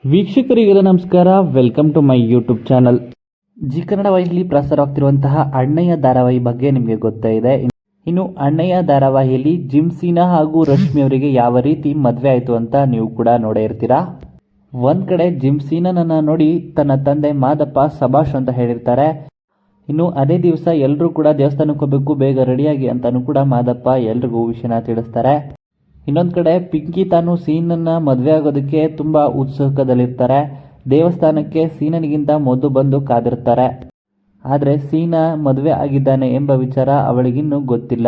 ವೀಕ್ಷಕರಿಗೆಲ್ಲ ನಮಸ್ಕಾರ. Welcome to my YouTube channel. Zee Kannada ವಾಹಿನಿಯಲ್ಲಿ ಪ್ರಸಾರವಾಗ್ತಿರುವಂತಹ ಅಣ್ಣಯ್ಯ ಧಾರಾವಾಹಿ ಬಗ್ಗೆ ನಿಮಗೆ ಗೊತ್ತೇ ಇದೆ. ಇನ್ನು ಅಣ್ಣಯ್ಯ ಧಾರಾವಾಹಿಯಲ್ಲಿ ಜಿಮ್ಸೀನಾ ಹಾಗೂ ರಶ್ಮಿ ಅವರಿಗೆ ಯಾವ ರೀತಿ ಮದುವೆ ಆಯಿತು ಅಂತ ನೀವು ಕೂಡ ನೋಡೇ ಇರ್ತೀರಾ. ಒಂದ್ ಕಡೆ ಜಿಮ್ಸೀನನ್ನ ನೋಡಿ ತನ್ನ ತಂದೆ ಮಾದಪ್ಪ ಸಭಾಷ್ ಅಂತ ಹೇಳಿರ್ತಾರೆ. ಇನ್ನು ಅದೇ ದಿವಸ ಎಲ್ಲರೂ ಕೂಡ ದೇವಸ್ಥಾನಕ್ಕೆ ಹೋಗಬೇಕು, ಬೇಗ ರೆಡಿಯಾಗಿ ಅಂತಾನು ಕೂಡ ಮಾದಪ್ಪ ಎಲ್ರಿಗೂ ವಿಷಯನ ತಿಳಿಸ್ತಾರೆ. ಇನ್ನೊಂದು ಕಡೆ ಪಿಂಕಿ ತಾನು ಸೀನನ್ನ ಮದುವೆ ಆಗೋದಕ್ಕೆ ತುಂಬಾ ಉತ್ಸುಕದಲ್ಲಿರ್ತಾರೆ. ದೇವಸ್ಥಾನಕ್ಕೆ ಸೀನನಿಗಿಂತ ಮೊದಲು ಬಂದು ಕಾದಿರ್ತಾರೆ. ಆದರೆ ಸೀನಾ ಮದುವೆ ಆಗಿದ್ದಾನೆ ಎಂಬ ವಿಚಾರ ಅವಳಿಗಿನ್ನೂ ಗೊತ್ತಿಲ್ಲ.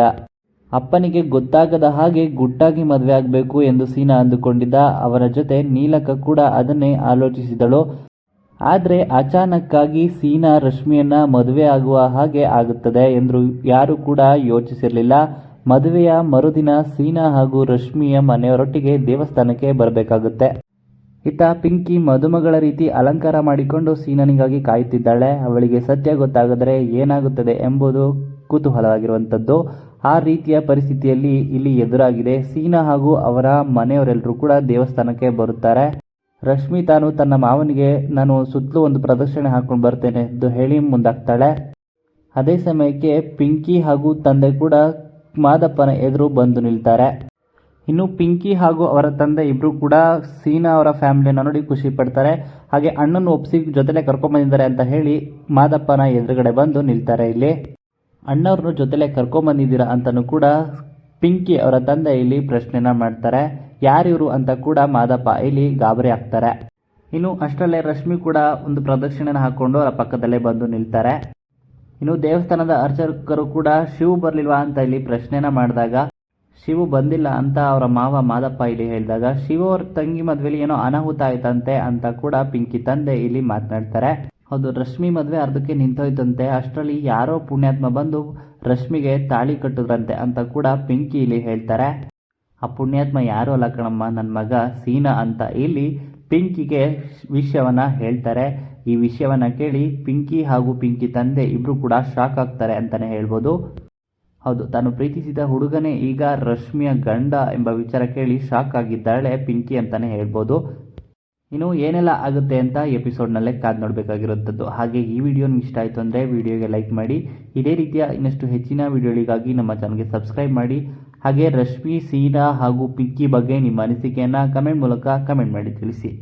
ಅಪ್ಪನಿಗೆ ಗೊತ್ತಾಗದ ಹಾಗೆ ಗುಟ್ಟಾಗಿ ಮದುವೆ ಆಗಬೇಕು ಎಂದು ಸೀನಾ ಅಂದುಕೊಂಡಿದ್ದ. ಅವರ ಜೊತೆ ನೀಲಕ ಕೂಡ ಅದನ್ನೇ ಆಲೋಚಿಸಿದಳು. ಆದರೆ ಅಚಾನಕ್ಕಾಗಿ ಸೀನಾ ರಶ್ಮಿಯನ್ನ ಮದುವೆ ಆಗುವ ಹಾಗೆ ಆಗುತ್ತದೆ ಎಂದು ಯಾರು ಕೂಡ ಯೋಚಿಸಿರಲಿಲ್ಲ. ಮದುವೆಯ ಮರುದಿನ ಸೀನಾ ಹಾಗೂ ರಶ್ಮಿಯ ಮನೆಯವರೊಟ್ಟಿಗೆ ದೇವಸ್ಥಾನಕ್ಕೆ ಬರಬೇಕಾಗುತ್ತೆ. ಇತ್ತ ಪಿಂಕಿ ಮದುಮಗಳ ರೀತಿ ಅಲಂಕಾರ ಮಾಡಿಕೊಂಡು ಸೀನನಿಗಾಗಿ ಕಾಯುತ್ತಿದ್ದಾಳೆ. ಅವಳಿಗೆ ಸತ್ಯ ಗೊತ್ತಾಗದರೆ ಏನಾಗುತ್ತದೆ ಎಂಬುದು ಕುತೂಹಲವಾಗಿರುವಂಥದ್ದು. ಆ ರೀತಿಯ ಪರಿಸ್ಥಿತಿಯಲ್ಲಿ ಇಲ್ಲಿ ಎದುರಾಗಿದೆ. ಸೀನಾ ಹಾಗೂ ಅವರ ಮನೆಯವರೆಲ್ಲರೂ ಕೂಡ ದೇವಸ್ಥಾನಕ್ಕೆ ಬರುತ್ತಾರೆ. ರಶ್ಮಿ ತಾನು ತನ್ನ ಮಾವನಿಗೆ ನಾನು ಸುತ್ತಲೂ ಒಂದು ಪ್ರದಕ್ಷಿಣೆ ಹಾಕೊಂಡು ಬರ್ತೇನೆ ಎಂದು ಹೇಳಿ ಮುಂದಾಗ್ತಾಳೆ. ಅದೇ ಸಮಯಕ್ಕೆ ಪಿಂಕಿ ಹಾಗೂ ತಂದೆ ಕೂಡ ಮಾದಪ್ಪನ ಎದುರು ಬಂದು ನಿಲ್ತಾರೆ. ಇನ್ನು ಪಿಂಕಿ ಹಾಗೂ ಅವರ ತಂದೆ ಇಬ್ರು ಕೂಡ ಸೀನಾ ಅವರ ಫ್ಯಾಮಿಲಿಯನ್ನು ನೋಡಿ ಖುಷಿ ಪಡ್ತಾರೆ. ಹಾಗೆ ಅಣ್ಣನ ಒಪ್ಪಿಸಿ ಜೊತೆಲೆ ಕರ್ಕೊಂಡ್ಬಂದಿದ್ದಾರೆ ಅಂತ ಹೇಳಿ ಮಾದಪ್ಪನ ಎದುರುಗಡೆ ಬಂದು ನಿಲ್ತಾರೆ. ಇಲ್ಲಿ ಅಣ್ಣವ್ರನ್ನ ಜೊತೆಲೆ ಕರ್ಕೊಂಡ್ಬಂದಿದ್ದೀರಾ ಅಂತಲೂ ಕೂಡ ಪಿಂಕಿ ಅವರ ತಂದೆ ಇಲ್ಲಿ ಪ್ರಶ್ನೆನ ಮಾಡ್ತಾರೆ. ಯಾರಿವರು ಅಂತ ಕೂಡ ಮಾದಪ್ಪ ಇಲ್ಲಿ ಗಾಬರಿ ಆಗ್ತಾರೆ. ಇನ್ನು ಅಷ್ಟರಲ್ಲೇ ರಶ್ಮಿ ಕೂಡ ಒಂದು ಪ್ರದಕ್ಷಿಣೆನ ಹಾಕೊಂಡು ಅವರ ಪಕ್ಕದಲ್ಲೇ ಬಂದು ನಿಲ್ತಾರೆ. ಇನ್ನು ದೇವಸ್ಥಾನದ ಅರ್ಚಕರು ಕೂಡ ಶಿವು ಬರಲಿಲ್ವಾ ಅಂತ ಇಲ್ಲಿ ಪ್ರಶ್ನೆನ ಮಾಡಿದಾಗ ಶಿವು ಬಂದಿಲ್ಲ ಅಂತ ಅವರ ಮಾವ ಮಾದಪ್ಪ ಇಲ್ಲಿ ಹೇಳಿದಾಗ ಶಿವು ಅವ್ರ ತಂಗಿ ಮದುವೆಲಿ ಏನೋ ಅನಾಹುತ ಆಯ್ತಂತೆ ಅಂತ ಕೂಡ ಪಿಂಕಿ ತಂದೆ ಇಲ್ಲಿ ಮಾತನಾಡ್ತಾರೆ. ಹೌದು, ರಶ್ಮಿ ಮದುವೆ ಅರ್ಧಕ್ಕೆ ನಿಂತೋಯ್ತಂತೆ. ಅಷ್ಟರಲ್ಲಿ ಯಾರೋ ಪುಣ್ಯಾತ್ಮ ಬಂದು ರಶ್ಮಿಗೆ ತಾಳಿ ಕಟ್ಟಿದ್ರಂತೆ ಅಂತ ಕೂಡ ಪಿಂಕಿ ಇಲ್ಲಿ ಹೇಳ್ತಾರೆ. ಆ ಪುಣ್ಯಾತ್ಮ ಯಾರು ಅಲ್ಲ ಕಣಮ್ಮ, ನನ್ನ ಮಗ ಸೀನಾ ಅಂತ ಇಲ್ಲಿ ಪಿಂಕಿಗೆ ವಿಷಯವನ್ನ ಹೇಳ್ತಾರೆ. ಈ ವಿಷಯವನ್ನ ಕೇಳಿ ಪಿಂಕಿ ಹಾಗೂ ಪಿಂಕಿ ತಂದೆ ಇಬ್ರು ಕೂಡ ಶಾಕ್ ಆಗ್ತಾರೆ ಅಂತಾನೆ ಹೇಳ್ಬೋದು. ಹೌದು, ತಾನು ಪ್ರೀತಿಸಿದ ಹುಡುಗನೇ ಈಗ ರಶ್ಮಿಯ ಗಂಡ ಎಂಬ ವಿಚಾರ ಕೇಳಿ ಶಾಕ್ ಆಗಿದ್ದಾಳೆ ಪಿಂಕಿ ಅಂತಾನೆ ಹೇಳ್ಬೋದು. ಇನ್ನು ಏನೆಲ್ಲ ಆಗುತ್ತೆ ಅಂತ ಎಪಿಸೋಡ್ನಲ್ಲೇ ಕಾದು ನೋಡಬೇಕಾಗಿರುವಂಥದ್ದು. ಹಾಗೆ ಈ ವಿಡಿಯೋ ನಿಮ್ಗೆ ಇಷ್ಟ ಆಯಿತು ಅಂದರೆ ವಿಡಿಯೋಗೆ ಲೈಕ್ ಮಾಡಿ. ಇದೇ ರೀತಿಯ ಇನ್ನಷ್ಟು ಹೆಚ್ಚಿನ ವಿಡಿಯೋಗಳಿಗಾಗಿ ನಮ್ಮ ಚಾನಲ್ಗೆ ಸಬ್ಸ್ಕ್ರೈಬ್ ಮಾಡಿ. ಹಾಗೆ ರಶ್ಮಿ, ಸೀನಾ ಹಾಗೂ ಪಿಂಕಿ ಬಗ್ಗೆ ನಿಮ್ಮ ಅನಿಸಿಕೆಯನ್ನು ಕಮೆಂಟ್ ಮೂಲಕ ಕಮೆಂಟ್ ಮಾಡಿ ತಿಳಿಸಿ.